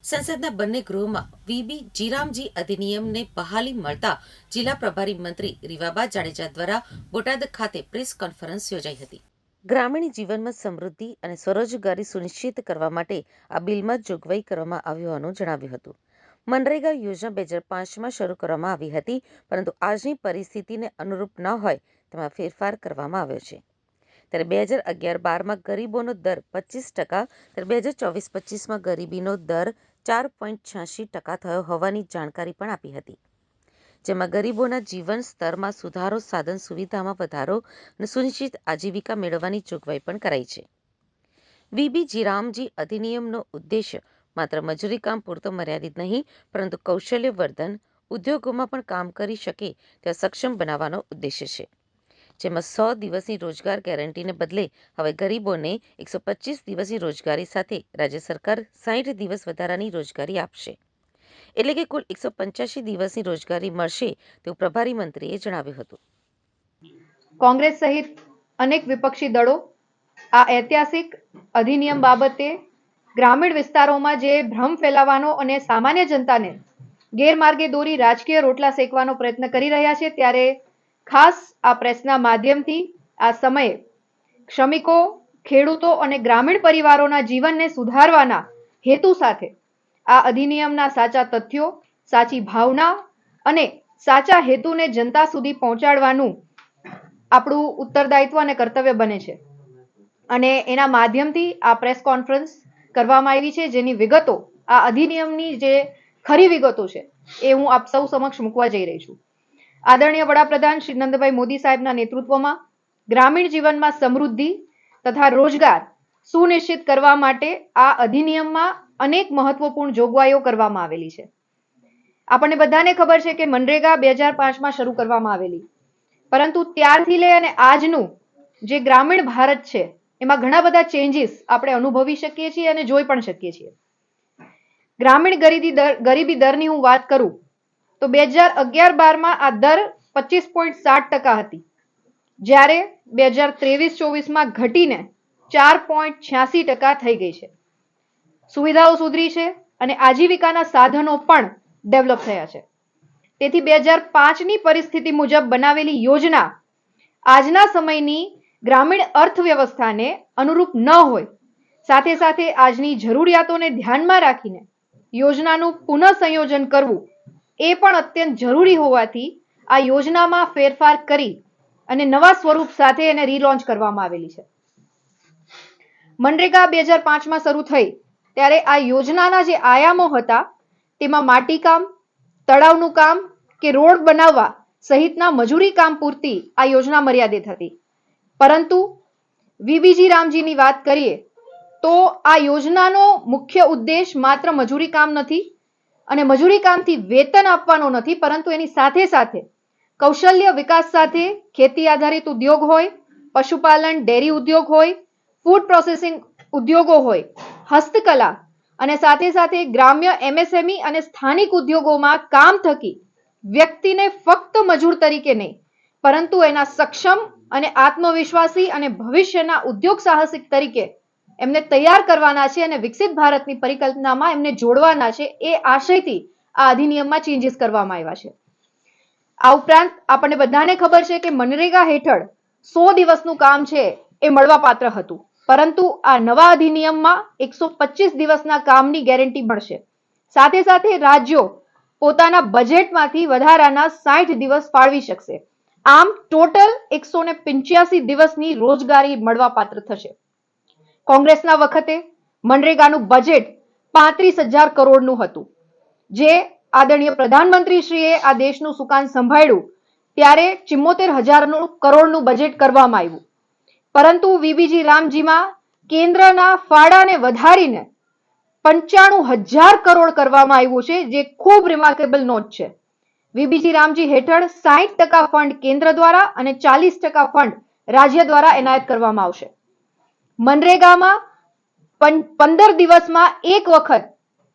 સંસદના બંને ગૃહોમાં વીબી જીરામજી અધિનિયમને બહાલી મળતા જિલ્લા પ્રભારી મંત્રી રીવાબા જાડેજા દ્વારા બોટાદ ખાતે પ્રેસ કોન્ફરન્સ યોજાઈ હતી. ગ્રામીણ જીવનમાં સમૃદ્ધિ અને સ્વરોજગારી સુનિશ્ચિત કરવા માટે આ બિલમાં જોગવાઈ કરવામાં આવી હોવાનું જણાવ્યું હતું. મનરેગા યોજના 2005માં શરૂ કરવામાં આવી હતી, પરંતુ આજની પરિસ્થિતિને અનુરૂપ ન હોય તેમાં ફેરફાર કરવામાં આવ્યો છે. ત્યારે 2011-12માં ગરીબોનો દર 25%, ત્યારે 2024-25માં ગરીબીનો દર 4.86% થયો હોવાની જાણકારી પણ આપી હતી, જેમાં ગરીબોના જીવન સ્તરમાં સુધારો, સાધન સુવિધામાં વધારો અને સુનિશ્ચિત આજીવિકા મેળવવાની જોગવાઈ પણ કરાઈ છે. વીબી જીરામજી અધિનિયમનો ઉદ્દેશ્ય માત્ર મજૂરી કામ પૂરતો મર્યાદિત નહીં, પરંતુ કૌશલ્યવર્ધન, ઉદ્યોગોમાં પણ કામ કરી શકે તેવા સક્ષમ બનાવવાનો ઉદ્દેશ્ય છે. જેમાં 100 દિવસની રોજગાર ગેરંટીને બદલે હવે ગરીબોને 125 દિવસની રોજગારી સાથે રાજ્ય સરકાર 60 દિવસ વધારાની રોજગારી આપશે. એટલે કે કુલ 185 દિવસની રોજગારી મળશે તેવું પ્રભારી મંત્રીએ જણાવ્યું હતું. કોંગ્રેસ સહિત અનેક વિપક્ષી દળો આ ઐતિહાસિક અધિનિયમ બાબતે ગ્રામીણ વિસ્તારોમાં જે ભ્રમ ફેલાવવાનો અને સામાન્ય જનતાને ગેરમાર્ગે દોરી રાજકીય રોટલા શેકવાનો પ્રયત્ન કરી રહ્યા છે, ત્યારે ખાસ આ પ્રેસના માધ્યમથી આ સમયે શ્રમિકો, ખેડૂતો અને ગ્રામીણ પરિવારોના જીવનને સુધારવાના હેતુ સાથે આ અધિનિયમના સાચા તથ્યો, સાચી ભાવના અને સાચા હેતુને જનતા સુધી પહોંચાડવાનું આપણું ઉત્તરદાયિત્વ અને કર્તવ્ય બને છે. અને એના માધ્યમથી આ પ્રેસ કોન્ફરન્સ કરવામાં આવી છે, જેની વિગતો, આ અધિનિયમની જે ખરી વિગતો છે એ હું આપ સૌ સમક્ષ મૂકવા જઈ રહી છું. આદરણીય વડાપ્રધાન શ્રી નરેન્દ્રભાઈ મોદી સાહેબના નેતૃત્વમાં ગ્રામીણ જીવનમાં સમૃદ્ધિ તથા રોજગાર સુનિશ્ચિત કરવા માટે આ અધિનિયમમાં અનેક મહત્વપૂર્ણ જોગવાઈઓ કરવામાં આવેલી છે. આપણને બધાને ખબર છે કે મનરેગા 2005માં શરૂ કરવામાં આવેલી, પરંતુ ત્યારથી લઈ અને આજનું જે ગ્રામીણ ભારત છે એમાં ઘણા બધા ચેન્જીસ આપણે અનુભવી શકીએ છીએ અને જોઈ પણ શકીએ છીએ. ગ્રામીણ ગરીબી દરની હું વાત કરું તો 2011-12માં આ દર 25.7% હતી, જ્યારે 2023-24માં ઘટીને 4.86% થઈ ગઈ છે. સુવિધાઓ સુધરી છે અને આજીવિકાના સાધનો પણ ડેવલપ થયા છે. તેથી 2005ની પરિસ્થિતિ મુજબ બનાવેલી યોજના આજના સમયની ગ્રામીણ અર્થવ્યવસ્થાને અનુરૂપ ન હોય, સાથે સાથે આજની જરૂરિયાતોને ધ્યાનમાં રાખીને યોજનાનું પુનઃસંયોજન કરવું એ પણ અત્યંત જરૂરી હોવાથી આ યોજનામાં ફેરફાર કરી અને નવા સ્વરૂપ સાથે એને રીલોન્ચ કરવામાં આવેલી છે. મનરેગા 2005માં શરૂ થઈ ત્યારે આ યોજનાના જે આયામો હતા તેમાં માટીકામ, તળાવનું કામ કે રોડ બનાવવા સહિતના મજૂરી કામ પૂરતી આ યોજના મર્યાદિત હતી. પરંતુ વીબીજી રામજીની વાત કરીએ તો આ યોજનાનો મુખ્ય ઉદ્દેશ માત્ર મજૂરી કામ નથી અને મજૂરી કામથી વેતન આપવાનો નથી, પરંતુ એની સાથે સાથે કૌશલ્ય વિકાસ સાથે ખેતી આધારિત ઉદ્યોગ હોય, પશુપાલન, ડેરી ઉદ્યોગ હોય, ફૂડ પ્રોસેસિંગ ઉદ્યોગો હોય, હસ્તકલા અને સાથે સાથે ગ્રામ્ય એમએસએમઈ અને સ્થાનિક ઉદ્યોગોમાં કામ થકી વ્યક્તિને ફક્ત મજૂર તરીકે નહીં, પરંતુ એના સક્ષમ અને આત્મવિશ્વાસી અને ભવિષ્યના ઉદ્યોગ સાહસિક તરીકે એમને તૈયાર કરવાના છે અને વિકસિત ભારતની પરિકલ્પનામાં એમને જોડવાના છે. એ આશયથી આ અધિનિયમમાં ચેન્જીસ કરવામાં આવ્યા છે. આ ઉપરાંત આપણને બધાને ખબર છે કે મનરેગા હેઠળ 100 દિવસનું કામ છે એ મળવાપાત્ર હતું, પરંતુ આ નવા અધિનિયમમાં 125 દિવસના કામની ગેરંટી મળશે. સાથે સાથે રાજ્યો પોતાના બજેટમાંથી વધારાના 60 દિવસ ફાળવી શકશે. આમ ટોટલ 185 દિવસની રોજગારી મળવાપાત્ર થશે. કોંગ્રેસના વખતે મનરેગાનું બજેટ 35,000 કરોડનું હતું, જે આદરણીય પ્રધાનમંત્રીશ્રીએ આ દેશનું સુકાન સંભાળ્યું ત્યારે 74,000 કરોડનું બજેટ કરવામાં આવ્યું. પરંતુ વીબીજી રામજીમાં કેન્દ્રના ફાળાને વધારીને 95,000 કરોડ કરવામાં આવ્યું છે, જે ખૂબ રિમાર્કેબલ નોટ છે. વીબીજી રામજી હેઠળ 60% ફંડ કેન્દ્ર દ્વારા અને 40% ફંડ રાજ્ય દ્વારા એનાયત કરવામાં આવશે. મનરેગામાં 15 દિવસમાં એક વખત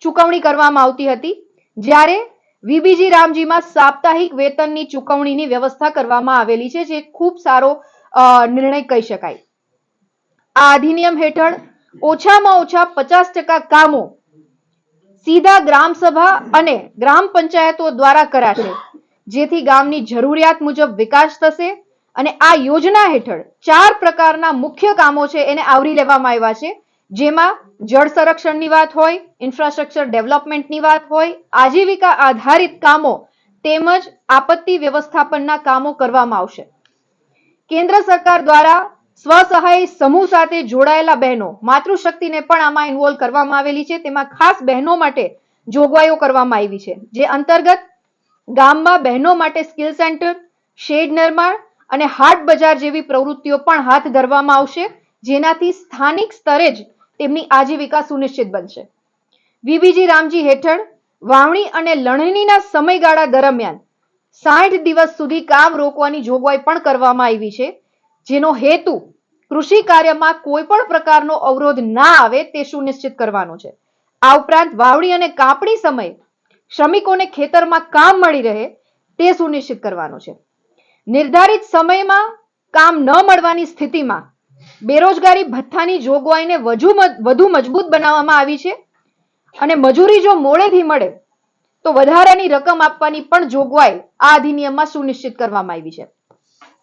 ચૂકવણી કરવામાં આવતી હતી, જ્યારે વીબીજી રામજીમાં સાપ્તાહિક વેતનની ચૂકવણીની વ્યવસ્થા કરવામાં આવેલી છે, જે ખૂબ સારો નિર્ણય કહી શકાય. આ અધિનિયમ હેઠળ ઓછામાં ઓછા 50% કામો સીધા ગ્રામ સભા અને ગ્રામ પંચાયતો દ્વારા કરાશે, જેથી ગામની જરૂરિયાત મુજબ વિકાસ થશે. અને આ યોજના હેઠળ 4 પ્રકારના મુખ્ય કામો છે એને આવરી લેવામાં આવ્યા છે, જેમાં જળ સંરક્ષણની વાત હોય, ઇન્ફ્રાસ્ટ્રક્ચર ડેવલપમેન્ટની વાત હોય, આજીવિકા આધારિત કામો તેમજ આપત્તિ વ્યવસ્થાપનના કામો કરવામાં આવશે. કેન્દ્ર સરકાર દ્વારા સ્વસહાય સમૂહ સાથે જોડાયેલા બહેનો, માતૃશક્તિને પણ આમાં ઇન્વોલ્વ કરવામાં આવેલી છે. તેમાં ખાસ બહેનો માટે જોગવાઈઓ કરવામાં આવી છે, જે અંતર્ગત ગામમાં બહેનો માટે સ્કિલ સેન્ટર, શેડ નિર્માણ અને હાટ બજાર જેવી પ્રવૃત્તિઓ પણ હાથ ધરવામાં આવશે, જેનાથી સ્થાનિક સ્તરે જ તેમની આજીવિકા સુનિશ્ચિત બનશે. વીબીજી રામજી હેઠળ વાવણી અને લણણીના સમયગાળા દરમિયાન 60 દિવસ સુધી કામ રોકવાની જોગવાઈ પણ કરવામાં આવી છે, જેનો હેતુ કૃષિ કાર્યમાં કોઈ પણ પ્રકારનો અવરોધ ના આવે તે સુનિશ્ચિત કરવાનો છે. આ ઉપરાંત વાવણી અને કાપણી સમયે શ્રમિકોને ખેતરમાં કામ મળી રહે તે સુનિશ્ચિત કરવાનો છે. નિર્ધારિત સમયમાં કામ ન મળવાની સ્થિતિમાં બેરોજગારી ભથ્થાની જોગવાઈને વધુ મજબૂત બનાવવામાં આવી છે અને મજૂરી જો મોડેથી મળે તો વધારાની રકમ આપવાની પણ જોગવાઈ આ અધિનિયમમાં સુનિશ્ચિત કરવામાં આવી છે.